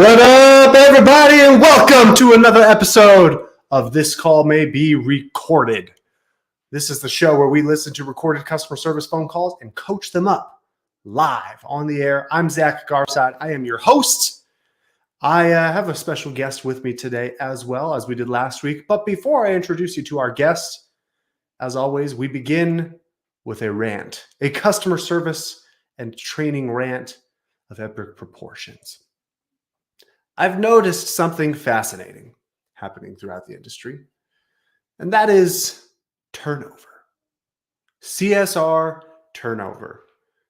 What up, everybody, and welcome to another episode of This Call May Be Recorded. This is the show where we listen to recorded customer service phone calls and coach them up live on the air. I'm Zach Garside. I am your host. I have a special guest with me today as well as we did last week. But before I introduce you to our guest, as always, we begin with a rant, a customer service and training rant of epic proportions. I've noticed something fascinating happening throughout the industry, and that is turnover. CSR turnover.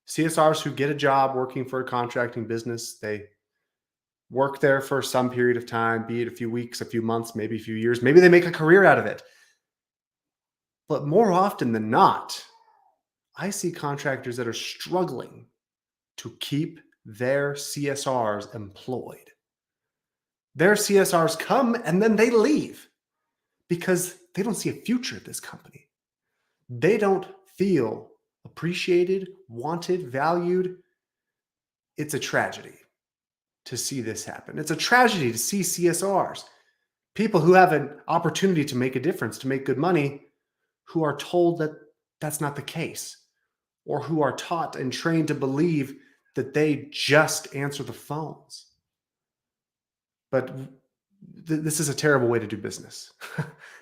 CSRs who get a job working for a contracting business, they work there for some period of time, be it a few weeks, a few months, maybe a few years. Maybe they make a career out of it. But more often than not, I see contractors that are struggling to keep their CSRs employed. Their CSRs come and then they leave because they don't see a future at this company. They don't feel appreciated, wanted, valued. It's a tragedy to see this happen. It's a tragedy to see CSRs, people who have an opportunity to make a difference, to make good money, who are told that that's not the case, or who are taught and trained to believe that they just answer the phones. But this is a terrible way to do business.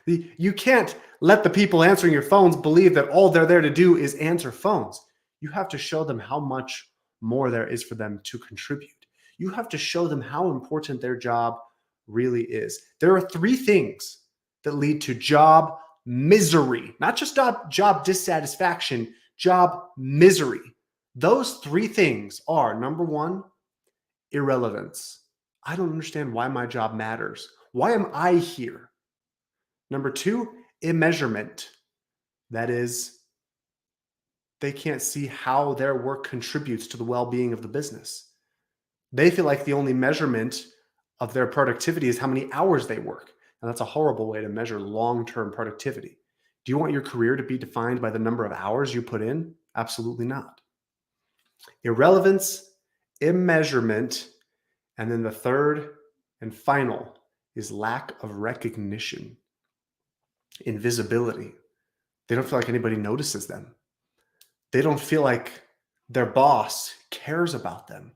You can't let the people answering your phones believe that all they're there to do is answer phones. You have to show them how much more there is for them to contribute. You have to show them how important their job really is. There are three things that lead to job misery, not just job dissatisfaction, job misery. Those three things are, number one, irrelevance. I don't understand why my job matters. Why am I here? Number two, immeasurement. That is, they can't see how their work contributes to the well-being of the business. They feel like the only measurement of their productivity is how many hours they work. And that's a horrible way to measure long-term productivity. Do you want your career to be defined by the number of hours you put in? Absolutely not. Irrelevance, immeasurement, and then the third and final is lack of recognition, invisibility. They don't feel like anybody notices them. They don't feel like their boss cares about them.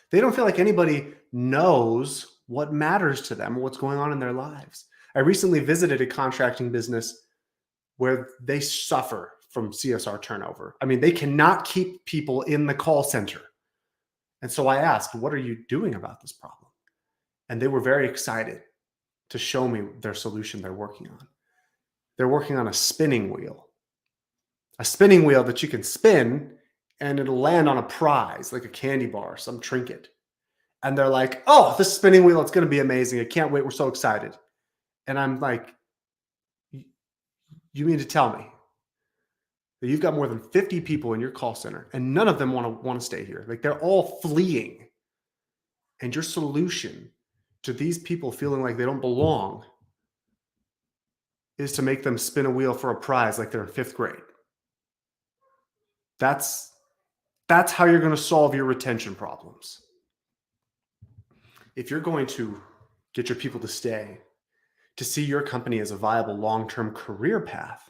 They don't feel like anybody knows what matters to them or what's going on in their lives. I recently visited a contracting business where they suffer from CSR turnover. I mean, they cannot keep people in the call center. And so I asked, what are you doing about this problem? And they were very excited to show me their solution they're working on. They're working on a spinning wheel that you can spin and it'll land on a prize, like a candy bar, some trinket. And they're like, oh, this spinning wheel, it's going to be amazing. I can't wait. We're so excited. And I'm like, you mean to tell me that you've got more than 50 people in your call center and none of them want to stay here? Like, they're all fleeing. And your solution to these people feeling like they don't belong is to make them spin a wheel for a prize like they're in fifth grade. That's how you're going to solve your retention problems. If you're going to get your people to stay, to see your company as a viable long-term career path,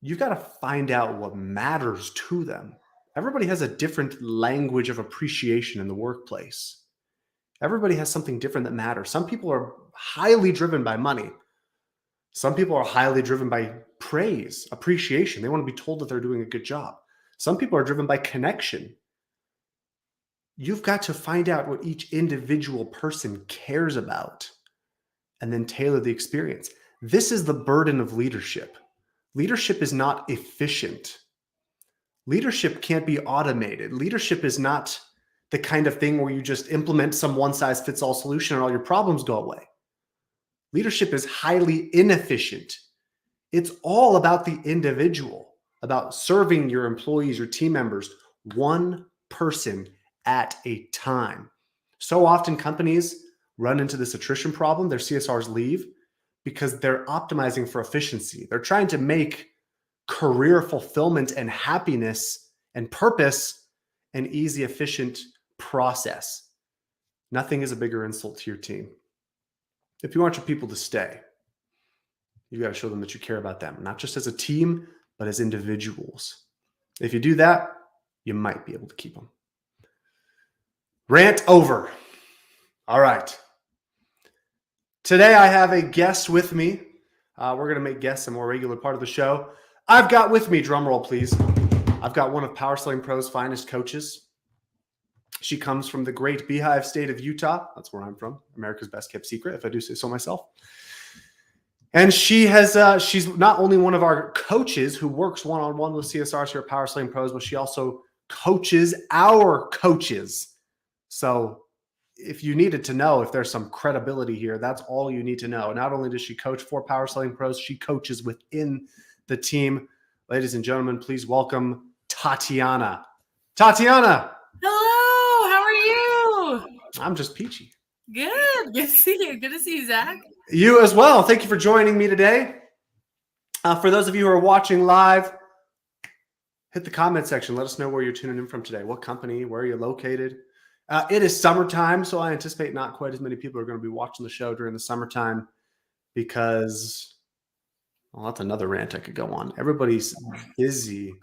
you've got to find out what matters to them. Everybody has a different language of appreciation in the workplace. Everybody has something different that matters. Some people are highly driven by money. Some people are highly driven by praise, appreciation. They want to be told that they're doing a good job. Some people are driven by connection. You've got to find out what each individual person cares about and then tailor the experience. This is the burden of leadership. Leadership is not efficient. Leadership can't be automated. Leadership is not the kind of thing where you just implement some one-size-fits-all solution and all your problems go away. Leadership is highly inefficient. It's all about the individual, about serving your employees, your team members, one person at a time. So often companies run into this attrition problem. Their CSRs leave because they're optimizing for efficiency. They're trying to make career fulfillment and happiness and purpose an easy, efficient process. Nothing is a bigger insult to your team. If you want your people to stay, you got to show them that you care about them, not just as a team, but as individuals. If you do that, you might be able to keep them. Rant over. All right. Today I have a guest with me. We're going to make guests a more regular part of the show. I've got with me, drum roll please, I've got one of Power Slaying Pro's finest coaches. She comes from the great Beehive state of Utah. That's where I'm from. America's best kept secret, if I do say so myself. And she has, she's not only one of our coaches who works one-on-one with CSRs here at Power Slaying Pros, but she also coaches our coaches. So if you needed to know if there's some credibility here, that's all you need to know. Not only does she coach for Power Slaying Pros, she coaches within the team. Ladies and gentlemen, please welcome Tatiana. Tatiana. Hello, how are you? I'm just peachy. Good to see you. Good to see you, Zach. You as well. Thank you for joining me today. For those of you who are watching live, hit the comment section. Let us know where you're tuning in from today. What company, where are you located? It is summertime, so I anticipate not quite as many people are going to be watching the show during the summertime because, well, that's another rant I could go on. Everybody's busy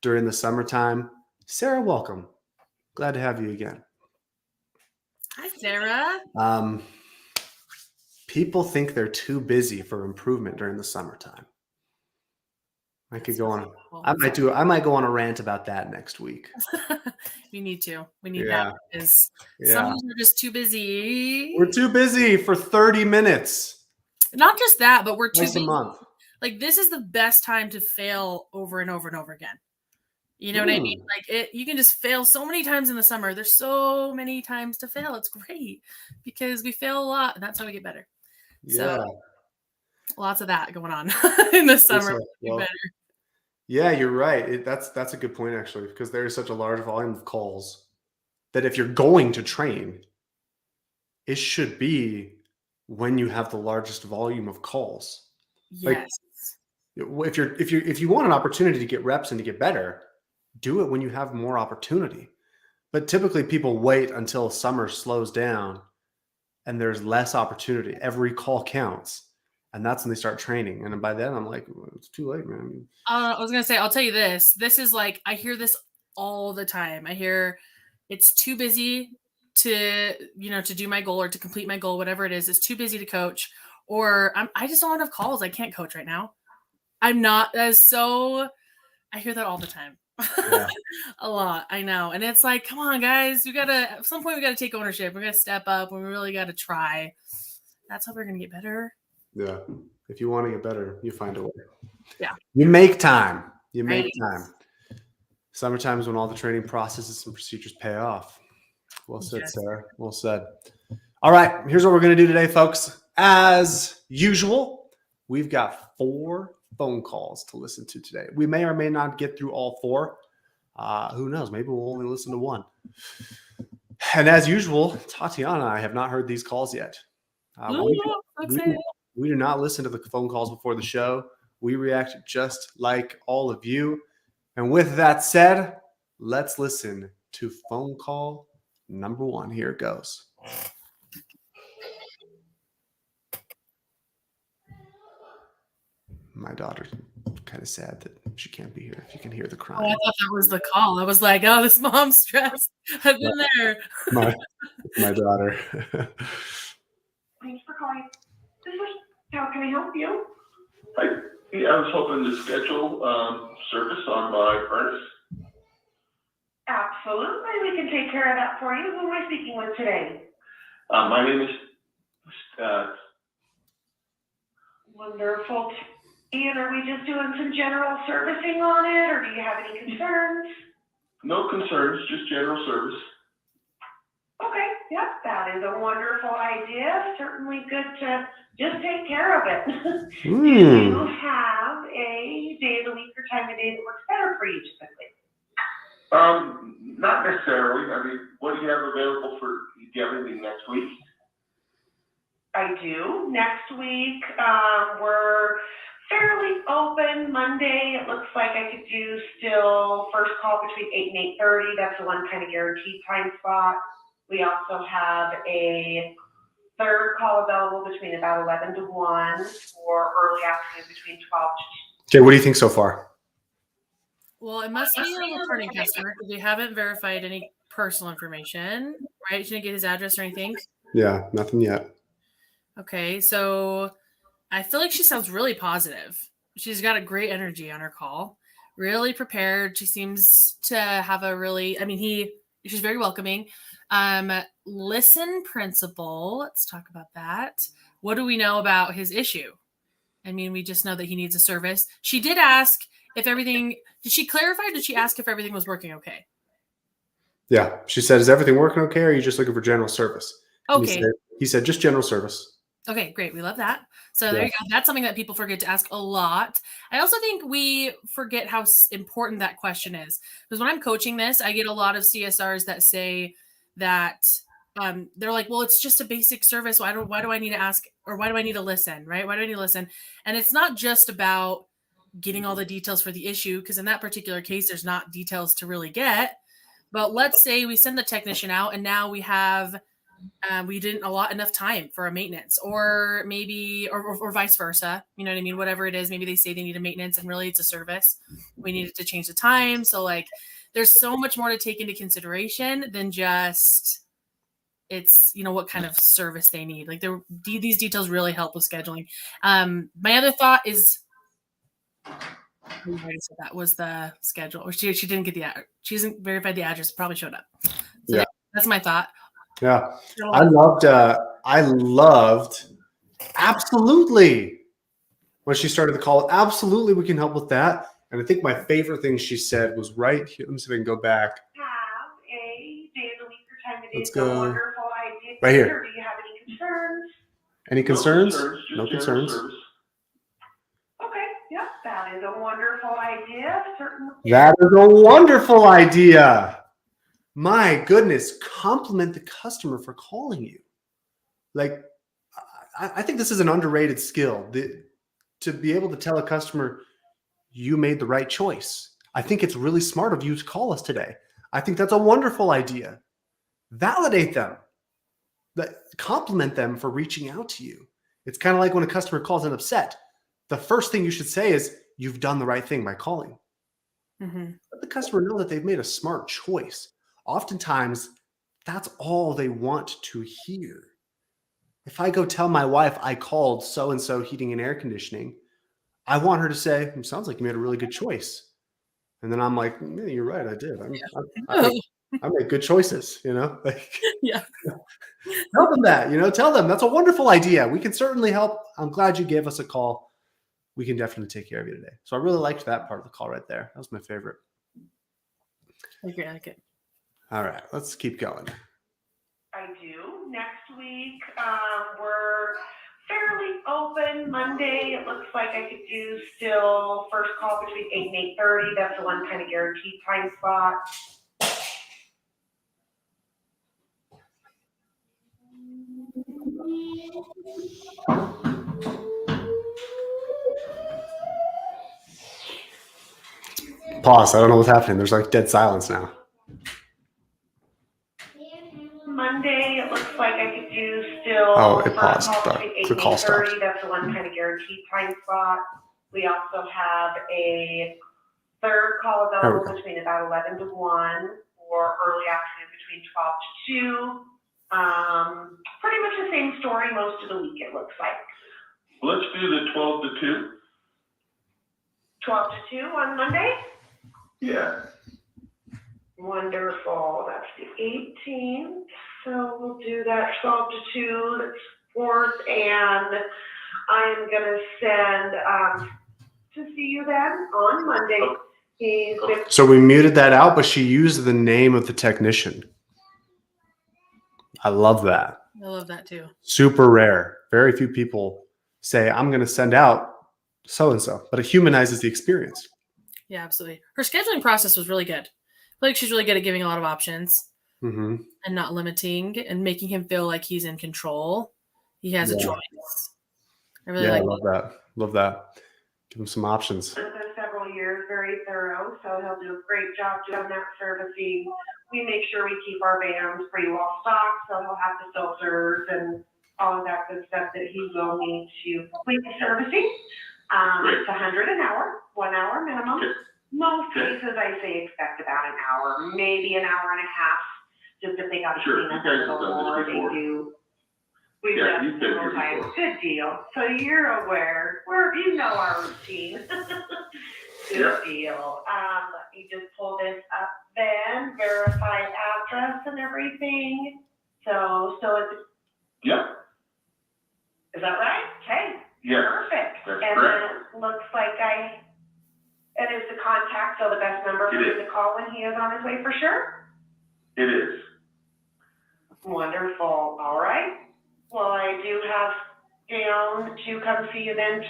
during the summertime. Sarah, welcome. Glad to have you again. Hi, Sarah. People think they're too busy for improvement during the summertime. I could go on. I might go on a rant about that next week. You need to. We need that because some of us are just too busy. We're too busy for 30 minutes. Not just that, but we're too Twice busy. a month. Like this is the best time to fail over and over and over again. You know what I mean? Like you can just fail so many times in the summer. There's so many times to fail. It's great because we fail a lot, and that's how we get better. Yeah. So lots of that going on in the summer. Better. Yeah, you're right. That's a good point actually, because there is such a large volume of calls that if you're going to train, it should be when you have the largest volume of calls. Yes. Like, if you want an opportunity to get reps and to get better, do it when you have more opportunity. But typically people wait until summer slows down and there's less opportunity. Every call counts. And that's when they start training. And by then I'm like, it's too late, man. I was going to say, I'll tell you this. This is like, I hear this all the time. I hear it's too busy to do my goal or to complete my goal, whatever it is. It's too busy to coach, or I just don't have enough calls. I can't coach right now. I'm not. I hear that all the time. Yeah. A lot. I know. And it's like, come on, guys. At some point we got to take ownership. We got to step up. We really got to try. That's how we're going to get better. Yeah. If you want to get better, you find a way. Yeah. You make time. Time. Summertime is when all the training processes and procedures pay off. Well said, yes. Sarah. Well said. All right. Here's what we're going to do today, folks. As usual, we've got 4 phone calls to listen to today. We may or may not get through all 4. Who knows? Maybe we'll only listen to 1. And as usual, Tatiana and I have not heard these calls yet. We do not listen to the phone calls before the show. We react just like all of you. And with that said, let's listen to phone call number 1. Here it goes. My daughter's kind of sad that she can't be here. If you can hear the crying. Oh, I thought that was the call. I was like, oh, this mom's stressed. I've been there. My daughter. Thanks for calling. How can I help you? I was hoping to schedule service on my furnace. Absolutely. We can take care of that for you. Who am I speaking with today? My name is... Wonderful. And are we just doing some general servicing on it, or do you have any concerns? No concerns, just general service. Okay, yep, that is a wonderful idea. Certainly good to just take care of it. Do you have a day of the week or time of day that works better for you typically? Not necessarily. I mean, what do you have available for anything next week? I do. Next week, we're fairly open. Monday, it looks like I could do still first call between 8 and 8:30. That's the one kind of guaranteed time spot. We also have a third call available between about 11 to 1 or early afternoon between 12 to Okay, what do you think so far? Well, it must be a returning customer because we haven't verified any personal information, right? She didn't get his address or anything. Yeah, nothing yet. Okay, so I feel like she sounds really positive. She's got a great energy on her call, really prepared. She seems to have a really, she's very welcoming. Listen principle. Let's talk about that. What do we know about his issue? I mean, we just know that he needs a service. She did ask if everything, did she clarify? Did she ask if everything was working okay? Yeah, she said, "Is everything working okay? Or are you just looking for general service?" And Okay. he said, "Just general service." Okay, great. We love that. So there you go. That's something that people forget to ask a lot. I also think we forget how important that question is. Because when I'm coaching this, I get a lot of CSRs that say that they're like, well, it's just a basic service. Why do I need to ask, or why do I need to listen, right? Why do I need to listen? And it's not just about getting all the details for the issue, because in that particular case, there's not details to really get. But let's say we send the technician out and now we have we didn't allot enough time for a maintenance, or maybe or vice versa, you know what I mean, whatever it is. Maybe they say they need a maintenance and really it's a service. We needed to change the time. So like there's so much more to take into consideration than just it's, you know, what kind of service they need. Like these details really help with scheduling. My other thought is that was the schedule, or she didn't get she hasn't verified the address, probably showed up. So Yeah, that's my thought. Yeah, I loved absolutely when she started the call. Absolutely, we can help with that. And I think my favorite thing she said was right here. Let me see if I can go back. have a day of the week or time of day. Let's It's a go wonderful idea. right here. Or do you have any concerns? Any concerns? Just No general concerns. service. Okay, yep, that is a wonderful idea. Certainly. That is a wonderful idea. My goodness, compliment the customer for calling you. Like, I think this is an underrated skill, to be able to tell a customer you made the right choice. I think it's really smart of you to call us today. I think that's a wonderful idea. Validate them. Compliment them for reaching out to you. It's kind of like when a customer calls in upset. The first thing you should say is, "You've done the right thing by calling." Mm-hmm. Let the customer know that they've made a smart choice. Oftentimes, that's all they want to hear. If I go tell my wife I called so-and-so heating and air conditioning, I want her to say, "It sounds like you made a really good choice." And then I'm like, "Yeah, you're right. I did. I make good choices, you know, like, Yeah. tell them that, tell them that's a wonderful idea. We can certainly help. I'm glad you gave us a call. We can definitely take care of you today." So I really liked that part of the call right there. That was my favorite. Okay, I like it. All right, let's keep going. I do. Next week, we're fairly open. Monday, it looks like I could do still first call between 8 and 8:30. That's the one kind of guaranteed time slot. Pause. I don't know what's happening. There's like dead silence now. Monday, it looks like I could do still. Oh, it first paused. call between 8 The and call stopped. 8:30. That's the one kind of guaranteed time slot. We also have a third call available between about 11 to 1 or early afternoon between 12 to 2. Pretty much the same story most of the week, it looks like. Let's do the 12 to 2. 12 to 2 on Monday? Yeah. Wonderful. That's the 18th. So we'll do that 12 to 2. That's 4th. And I'm going to send to see you then on Monday. He's been So we muted that out, but she used the name of the technician. I love that. I love that too. Super rare. Very few people say, "I'm going to send out so-and-so," but it humanizes the experience. Yeah, absolutely. Her scheduling process was really good. I feel like she's really good at giving a lot of options Mm-hmm. and not limiting and making him feel like he's in control. He has a choice. I really I like love that. Love that. Give him some options. for several years, very thorough, so he'll do a great job doing that servicing. we make sure we keep our vans pretty well stocked, so he'll have the filters and all of that good stuff that he will need to complete the servicing. It's $100 an hour, 1 hour minimum. Okay. Most cases, I say expect about an hour, maybe an hour and a half, just if they got to Sure, clean you up guys a have little done this more, they before. do. We've Yeah, done you've been several here times. before. Good deal. So you're aware. You know our routine. Good Yeah. deal. Let me just pull this up then, verify address and everything. So it's, Yeah, is that right? Okay. yes, Perfect. that's And correct. then it looks like it is the contact, so the best number for It him to call when he is on his way for sure? it is. Wonderful. All right. Well, I do have down to come see you then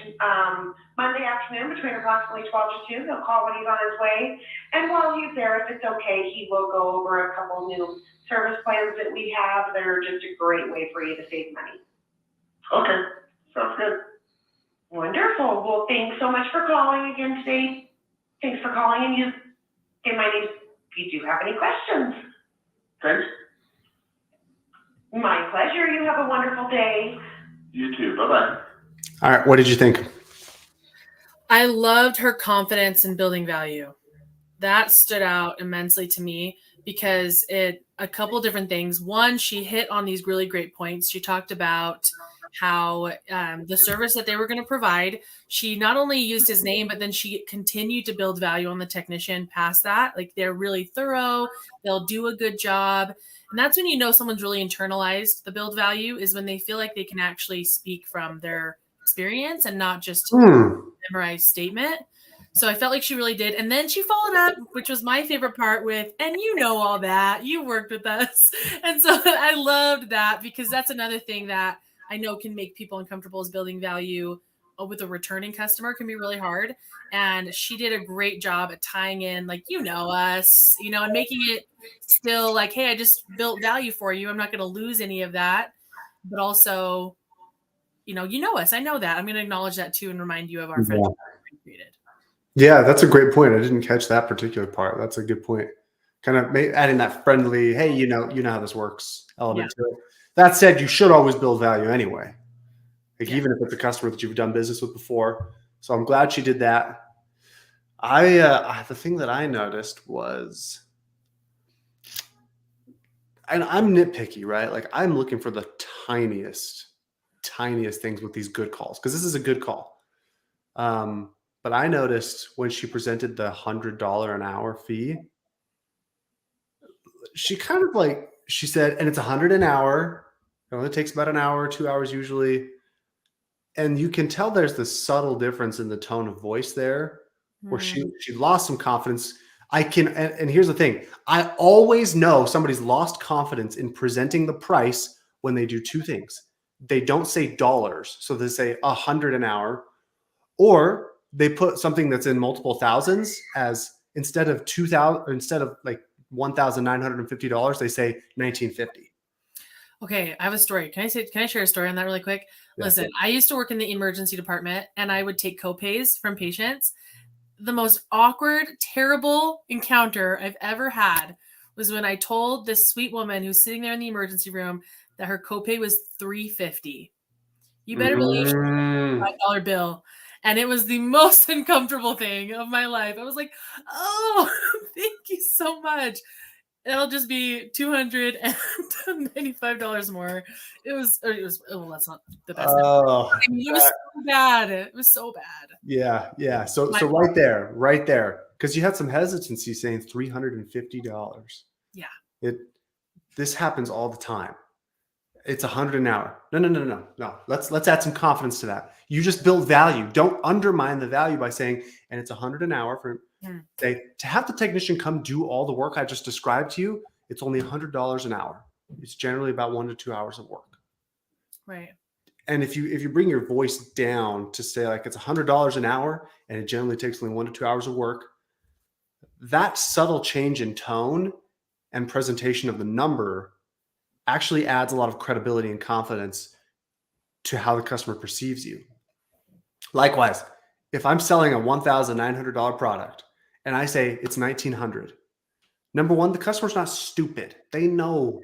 Monday afternoon between approximately 12 to 2. He'll call when he's on his way. And while he's there, if it's okay, he will go over a couple new service plans that we have that are just a great way for you to save money. Okay, sounds good. Wonderful. Well, thanks so much for calling again today. Thanks for calling, and you get my name if you do have any questions. Thanks. My pleasure. You have a wonderful day. You too. Bye-bye. All right. What did you think? I loved her confidence in building value. That stood out immensely to me because a couple different things. One, she hit on these really great points. She talked about how the service that they were going to provide, she not only used his name, but then she continued to build value on the technician past that. Like, they're really thorough. They'll do a good job. And that's when you know someone's really internalized the build value, is when they feel like they can actually speak from their experience and not just memorized statement. So I felt like she really did. And then she followed up, which was my favorite part, with, and you know all that. You worked with us. And so I loved that, because that's another thing that I know can make people uncomfortable, is building value with a returning customer can be really hard. And she did a great job at tying in, like, you know us, and making it still like, hey, I just built value for you. I'm not going to lose any of that. But also, you know us. I know that. I'm going to acknowledge that too and remind you of our friendship we created. Yeah, that's a great point. I didn't catch that particular part. That's a good point. Kind of adding that friendly, hey, you know how this works element to it. That said, you should always build value anyway. Like, even if it's a customer that you've done business with before. So I'm glad she did that. The thing that I noticed was, and I'm nitpicky, right? Like, I'm looking for the tiniest things with these good calls, because this is a good call. But I noticed when she presented the $100 an hour fee, she kind of like, she said, and it's $100 an hour. It only takes about an hour or 2 hours usually. And you can tell there's this subtle difference in the tone of voice there, where she lost some confidence. And here's the thing. I always know somebody's lost confidence in presenting the price when they do two things. They don't say dollars. So they say $100 an hour, or they put something that's in multiple thousands as, instead of like $1,950, they say $1,950. Okay, I have a story. Can I share a story on that really quick? Yeah. Listen, I used to work in the emergency department, and I would take copays from patients. The most awkward, terrible encounter I've ever had was when I told this sweet woman who's sitting there in the emergency room that her copay was $350. You better believe she had a $5 bill. And it was the most uncomfortable thing of my life. I was like, oh, thank you so much. It'll just be $295 more. It was, oh, that's not the best. Oh, I mean, it was so bad. It was so bad. yeah. So right there, because you had some hesitancy saying $350. Yeah. This happens all the time. It's $100 an hour. No. Let's add some confidence to that. You just build value. Don't undermine the value by saying, and it's $100 an hour for to have the technician come do all the work I just described to you. It's only $100 an hour. It's generally about 1 to 2 hours of work. Right. And if you bring your voice down to say, like, it's $100 an hour and it generally takes only 1 to 2 hours of work, that subtle change in tone and presentation of the number actually adds a lot of credibility and confidence to how the customer perceives you. Likewise, if I'm selling a $1,900 product and I say it's $1,900, Number one, the customer's not stupid. They know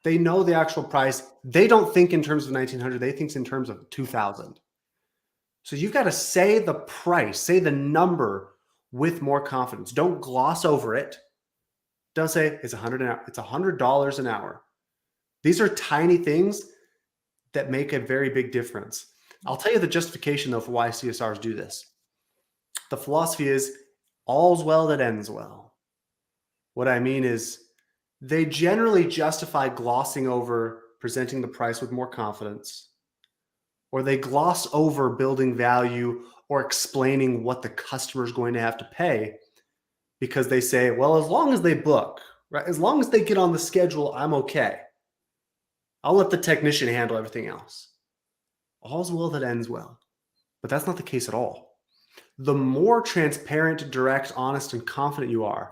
the actual price. They don't think in terms of 1900. They think in terms of 2000. So you've got to say the price, say the number with more confidence. Don't gloss over it. Don't say it's $100 an hour. These are tiny things that make a very big difference. I'll tell you the justification though for why CSRs do this. The philosophy is all's well that ends well. What I mean is they generally justify glossing over presenting the price with more confidence, or they gloss over building value or explaining what the customer is going to have to pay because they say, well, as long as they book, right? As long as they get on the schedule, I'm okay. I'll let the technician handle everything else. All's well that ends well. But that's not the case at all. The more transparent, direct, honest, and confident you are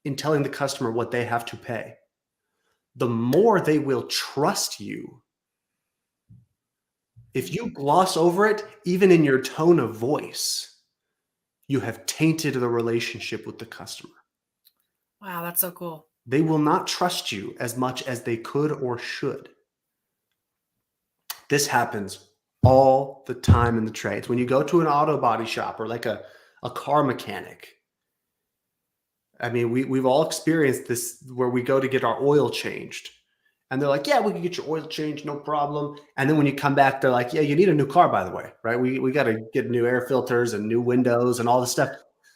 in telling the customer what they have to pay, the more they will trust you. If you gloss over it, even in your tone of voice, you have tainted the relationship with the customer. Wow, that's so cool. They will not trust you as much as they could or should. This happens all the time in the trades. When you go to an auto body shop or like a car mechanic, I mean, we've all experienced this where we go to get our oil changed. And they're like, yeah, we can get your oil changed, no problem. And then when you come back, they're like, yeah, you need a new car, by the way, right? We got to get new air filters and new windows and all this stuff.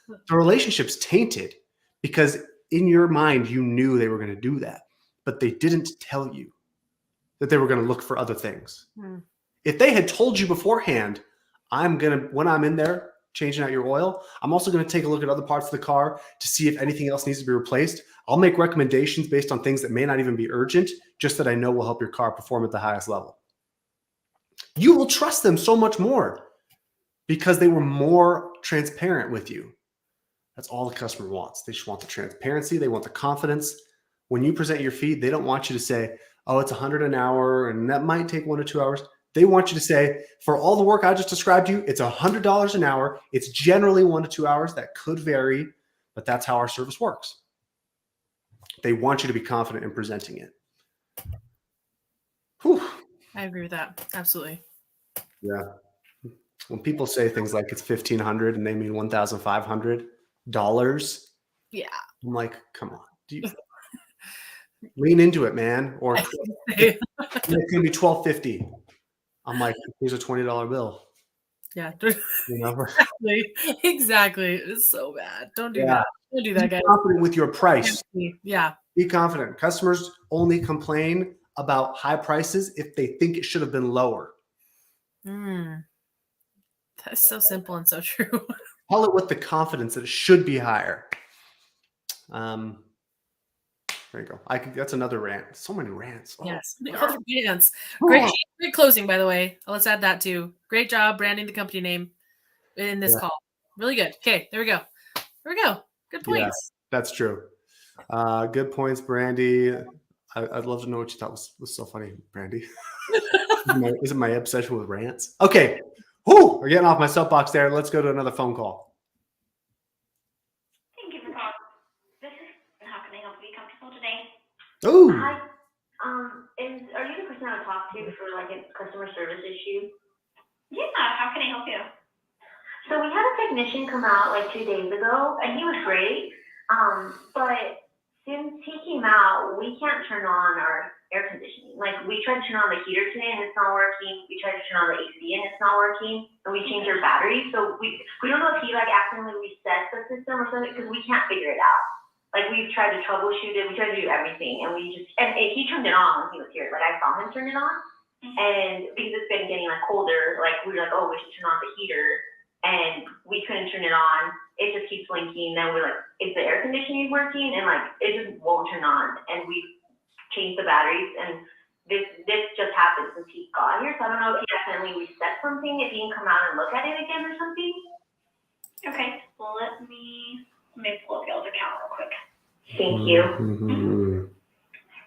The relationship's tainted because in your mind, you knew they were going to do that, but they didn't tell you that they were going to look for other things. If they had told you beforehand, when I'm in there changing out your oil, I'm also going to take a look at other parts of the car to see if anything else needs to be replaced. I'll make recommendations based on things that may not even be urgent, just that I know will help your car perform at the highest level. You will trust them so much more because they were more transparent with you. That's all the customer wants. They just want the transparency. They want the confidence. When you present your fee, they don't want you to say, oh, it's $100 an hour and that might take 1 to 2 hours. They want you to say, for all the work I just described to you, it's $100 an hour. It's generally 1 to 2 hours. That could vary, but that's how our service works. They want you to be confident in presenting it. Whew. I agree with that. Absolutely. Yeah. When people say things like it's $1,500 and they mean $1,500, Yeah. I'm like, come on. Lean into it, man. Or it's going to be $1,250. I'm like, here's a $20 bill. Yeah. You know? Exactly. It's so bad. Don't do that. Don't do that, guys. Be confident with your price. Yeah. Be confident. Customers only complain about high prices if they think it should have been lower. That's so simple and so true. Tell it with the confidence that it should be higher. There you go. That's another rant. So many rants. Oh, yes. Rants. Great closing, by the way. Let's add that too. Great job branding the company name in this call. Really good. Okay, there we go. Good points. Yeah, that's true. Good points, Brandy. I'd love to know what you thought was so funny, Brandy. Is it my obsession with rants? Okay. Whew, we're getting off my soapbox there. Let's go to another phone call. Thank you for calling. This is how can I help you comfortable today? Ooh. Hi. Are you the person I would talk to for like a customer service issue? Yeah, how can I help you? So we had a technician come out like 2 days ago, and he was great. But since he came out, we can't turn on our air conditioning. Like we tried to turn on the heater today, and it's not working. We tried to turn on the AC, and it's not working. And we changed our batteries, so we don't know if he like accidentally reset the system or something because we can't figure it out. Like we've tried to troubleshoot it, we tried to do everything, and he turned it on when he was here. Like I saw him turn it on, and because it's been getting like colder, like we were like, oh, we should turn on the heater, and we couldn't turn it on. It just keeps blinking. Then we're like, is the air conditioning working? And like it just won't turn on. And we changed the batteries, and this just happened since he got here. So I don't know if he accidentally reset something. If he can come out and look at it again or something. Okay, well, let me pull up y'all's account real quick. Thank you.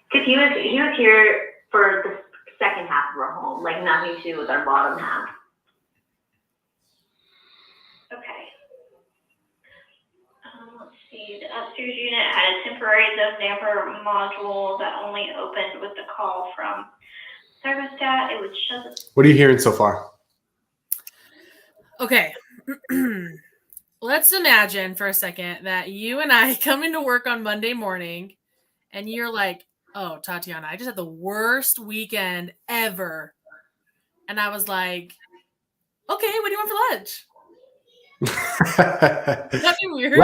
Because he was here for the second half of our home, like nothing to do with our bottom half. Okay. Let's see. Series unit had a temporary zone damper module that only opened with the call from thermostat. It would shut the What are you hearing so far? Okay. Let's imagine for a second that you and I come into work on Monday morning and you're like, oh, Tatiana, I just had the worst weekend ever. And I was like, okay, what do you want for lunch? That'd be weird.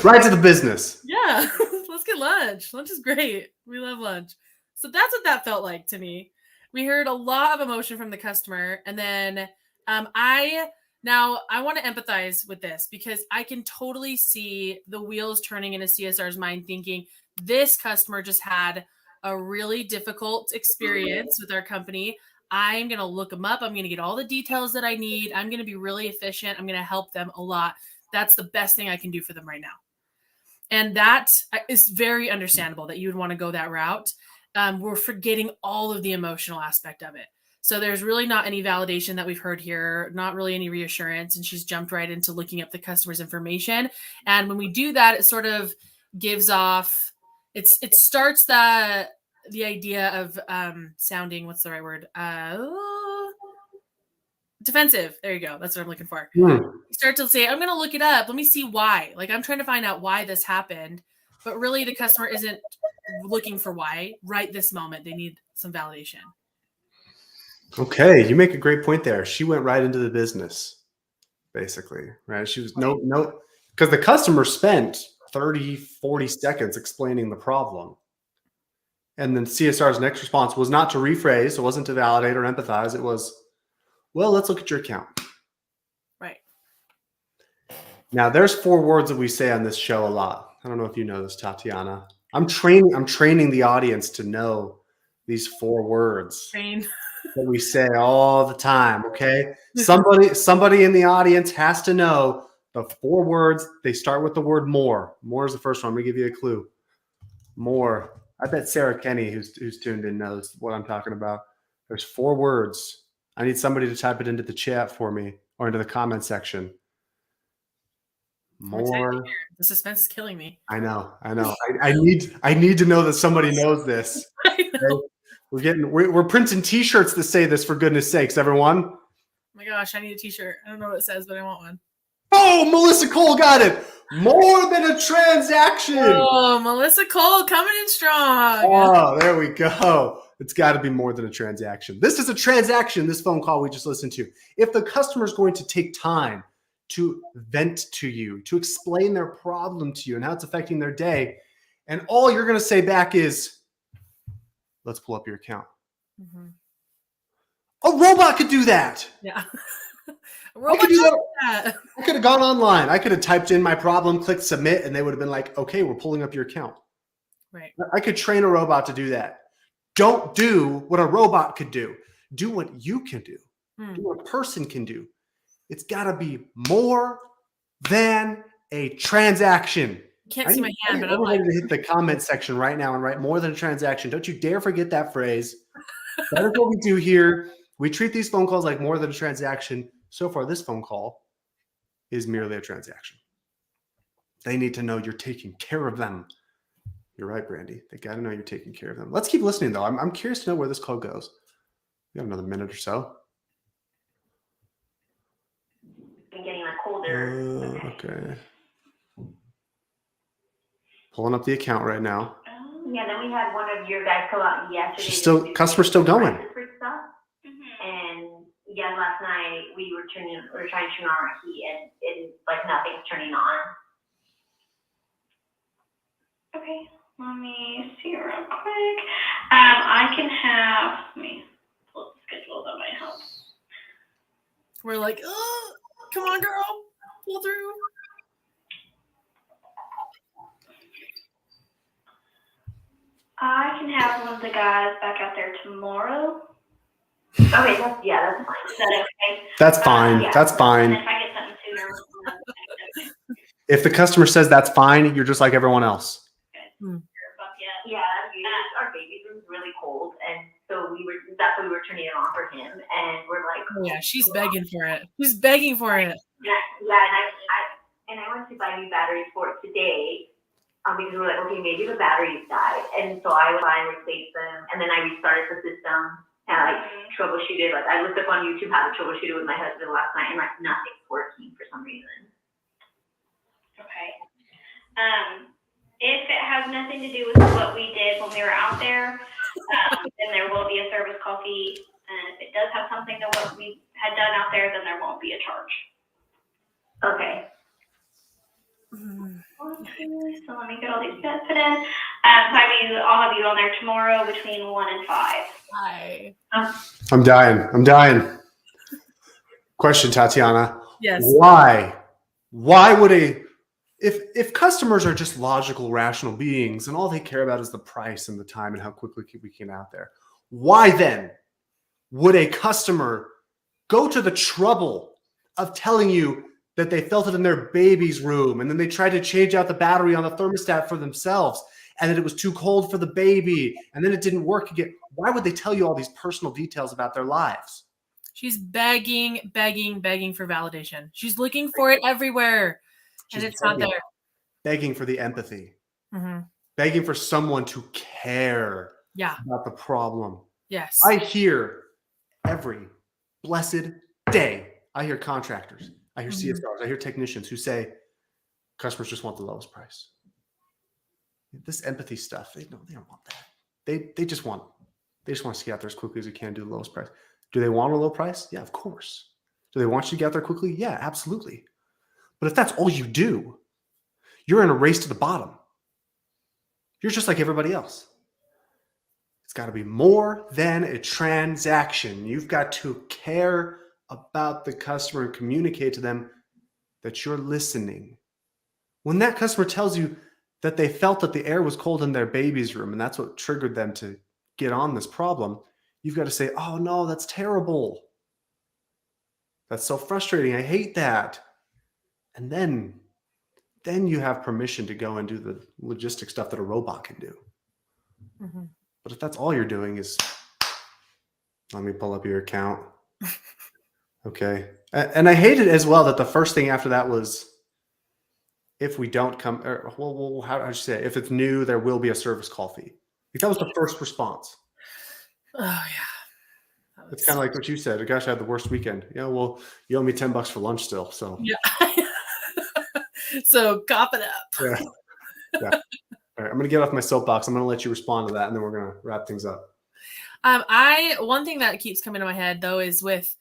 Right to the business. Yeah, let's get lunch. Lunch is great. We love lunch. So that's what that felt like to me. We heard a lot of emotion from the customer. And then I want to empathize with this because I can totally see the wheels turning in a CSR's mind thinking this customer just had a really difficult experience with our company. I'm going to look them up. I'm going to get all the details that I need. I'm going to be really efficient. I'm going to help them a lot. That's the best thing I can do for them right now. And that is very understandable that you would want to go that route. We're forgetting all of the emotional aspect of it. So there's really not any validation that we've heard here, not really any reassurance. And she's jumped right into looking up the customer's information. And when we do that, it sort of gives off, it starts the idea of sounding, what's the right word? Defensive. There you go. That's what I'm looking for. You start to say, I'm going to look it up. Let me see why. Like I'm trying to find out why this happened. But really the customer isn't looking for why right this moment. They need some validation. Okay. You make a great point there. She went right into the business, basically, right? She was because the customer spent 30, 40 seconds explaining the problem. And then CSR's next response was not to rephrase. It wasn't to validate or empathize. It was, well, let's look at your account. Right. Now, there's 4 words that we say on this show a lot. I don't know if you know this, Tatiana. I'm training the audience to know these 4 words that we say all the time. Okay. Somebody in the audience has to know the 4 words. They start with the word more. More is the first one. I'm going to give you a clue. More. I bet Sarah Kenny, who's tuned in, knows what I'm talking about. There's 4 words. I need somebody to type it into the chat for me or into the comment section. More. The suspense is killing me. I know. I need to know that somebody knows this. I know. Okay? We're printing T-shirts that say this, for goodness sakes, everyone. Oh my gosh, I need a T-shirt. I don't know what it says, but I want one. Oh, Melissa Cole got it. More than a transaction. Oh, Melissa Cole coming in strong. Oh, there we go. It's got to be more than a transaction. This is a transaction, this phone call we just listened to. If the customer is going to take time to vent to you, to explain their problem to you and how it's affecting their day, and all you're going to say back is, let's pull up your account. Mm-hmm. A robot could do that. Yeah. I could do that. I could have gone online. I could have typed in my problem, clicked submit, and they would have been like, okay, we're pulling up your account. Right. I could train a robot to do that. Don't do what a robot could do. Do what you can do. Do what a person can do. It's got to be more than a transaction. Can't see my hand, but I'm like, to hit the comment section right now and write more than a transaction. Don't you dare forget that phrase. That is what we do here. We treat these phone calls like more than a transaction. So far, this phone call is merely a transaction. They need to know you're taking care of them. You're right, Brandy. They got to know you're taking care of them. Let's keep listening, though. I'm curious to know where this call goes. We got another minute or so. Been getting like colder. Okay. Pulling up the account right now. Yeah, then we had one of your guys come out yesterday. Customer's still going. And yeah, last night we were trying to turn on our heat, and it's like nothing's turning on. Okay, let me see real quick. I can have, let me pull up the schedule, that might help. we're like, oh, come on, girl, pull through. I can have one of the guys back out there tomorrow. Okay, that's fine. Is that okay? That's fine. Yeah. That's fine. And if I get something sooner, If the customer says that's fine, you're just like everyone else. Yeah, our baby's room's really cold, and so that's why we were turning it on for him, and we're like, Oh, yeah, she's begging for it. She's begging for it. yeah, and I went to buy new batteries for it today, because we were like, okay, maybe the batteries died. And so I went by and replaced them, and then I restarted the system and I troubleshooted. Like I looked up on YouTube how to troubleshoot it with my husband last night, and like nothing's working for some reason. Okay. If it has nothing to do with what we did when we were out there, then there will be a service call fee. And if it does have something to what we had done out there, then there won't be a charge. Okay. Okay, so let me get all these bets put in. I'll have you on there tomorrow between 1 and 5. Hi. I'm dying. Question, Tatiana. Yes. Why would if customers are just logical, rational beings and all they care about is the price and the time and how quickly we can get out there, why then would a customer go to the trouble of telling you that they felt it in their baby's room and then they tried to change out the battery on the thermostat for themselves and that it was too cold for the baby and then it didn't work again? Why would they tell you all these personal details about their lives? She's begging for validation. She's looking for it everywhere. And it's not there. Begging for the empathy. Mm-hmm. Begging for someone to care about the problem. Yes. I hear every blessed day, I hear contractors, I hear CSRs, I hear technicians who say customers just want the lowest price. This empathy stuff, they don't want that. They just want us to get out there as quickly as we can, do the lowest price. Do they want a low price? Yeah, of course. Do they want you to get out there quickly? Yeah, absolutely. But if that's all you do, you're in a race to the bottom. You're just like everybody else. It's got to be more than a transaction. You've got to care about the customer and communicate to them that you're listening. When that customer tells you that they felt that the air was cold in their baby's room and that's what triggered them to get on this problem, you've got to say, oh no, that's terrible. That's so frustrating. I hate that. And then you have permission to go and do the logistic stuff that a robot can do. Mm-hmm. But if that's all you're doing is, let me pull up your account. Okay. And I hate it as well that the first thing after that was, if we don't come, or, well, how do you say it? If it's new, there will be a service call fee. Like that was the first response. Oh yeah. It's kind of like what you said. Gosh, I had the worst weekend. Yeah, well, you owe me $10 for lunch still. So yeah. So cop it up. Yeah. All right, I'm gonna get off my soapbox. I'm gonna let you respond to that, and then we're gonna wrap things up. One thing that keeps coming to my head though is with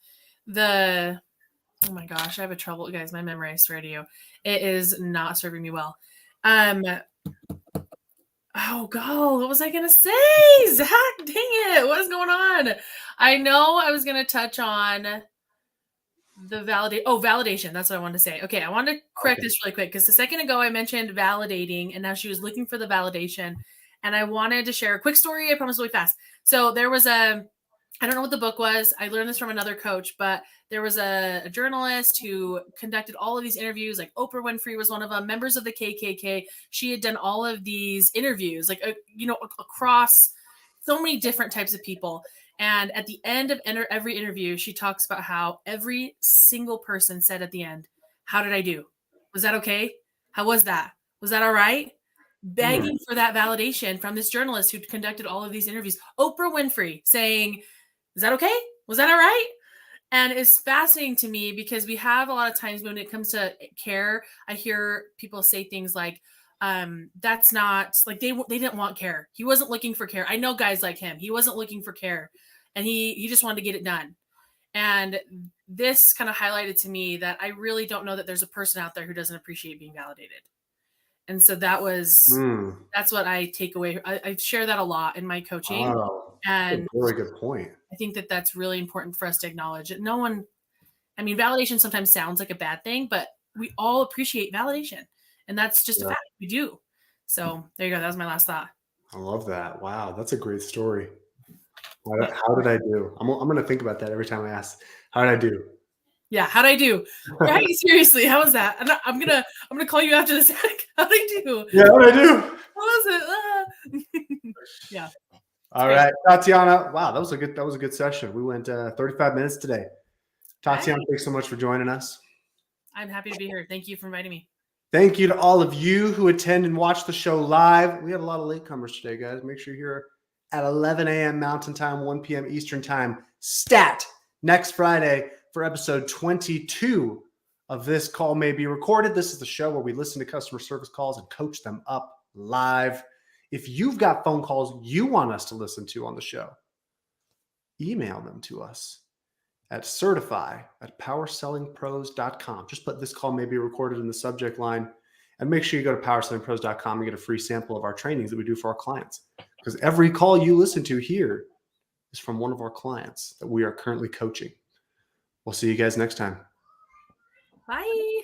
the, oh my gosh, I have a trouble, guys. My memory, I swear to you, it is not serving me well. Oh God, what was I gonna say? Zach, dang it, what is going on? I know I was gonna touch on the validation. That's what I wanted to say. Okay, I wanted to correct this really quick because a second ago I mentioned validating, and now she was looking for the validation, and I wanted to share a quick story. I promise really fast. So there was I don't know what the book was. I learned this from another coach, but there was a journalist who conducted all of these interviews. Like Oprah Winfrey was one of them, members of the KKK. She had done all of these interviews, like, across so many different types of people. And at the end of every interview, she talks about how every single person said at the end, how did I do? Was that okay? How was that? Was that all right? Begging for that validation from this journalist who conducted all of these interviews. Oprah Winfrey saying, is that okay? Was that all right? And it's fascinating to me because we have a lot of times when it comes to care, I hear people say things like, that's not like they didn't want care. He wasn't looking for care. I know guys like him. He wasn't looking for care. And he just wanted to get it done. And this kind of highlighted to me that I really don't know that there's a person out there who doesn't appreciate being validated. And so that's what I take away. I share that a lot in my coaching. Oh, and that's a really good point. I think that that's really important for us to acknowledge that validation sometimes sounds like a bad thing, but we all appreciate validation. And that's just a fact. We do. So there you go. That was my last thought. I love that. Wow. That's a great story. How did I do? I'm going to think about that every time I ask, how did I do? Yeah. How'd I do? Right? Seriously. How was that? I'm going to call you after this. How'd I do? Yeah. How'd I do? What was it? Yeah. All right. Tatiana. Wow. That was a good session. We went 35 minutes today. Tatiana, thanks so much for joining us. I'm happy to be here. Thank you for inviting me. Thank you to all of you who attend and watch the show live. We had a lot of latecomers today, guys. Make sure you're here at 11 a.m. Mountain Time, 1 p.m. Eastern Time. Stat next Friday for episode 22 of This Call May Be Recorded. This is the show where we listen to customer service calls and coach them up live. If you've got phone calls you want us to listen to on the show, email them to us at certify@powersellingpros.com. Just put "This call may be recorded" in the subject line, and make sure you go to powersellingpros.com and get a free sample of our trainings that we do for our clients. Because every call you listen to here is from one of our clients that we are currently coaching. We'll see you guys next time. Bye.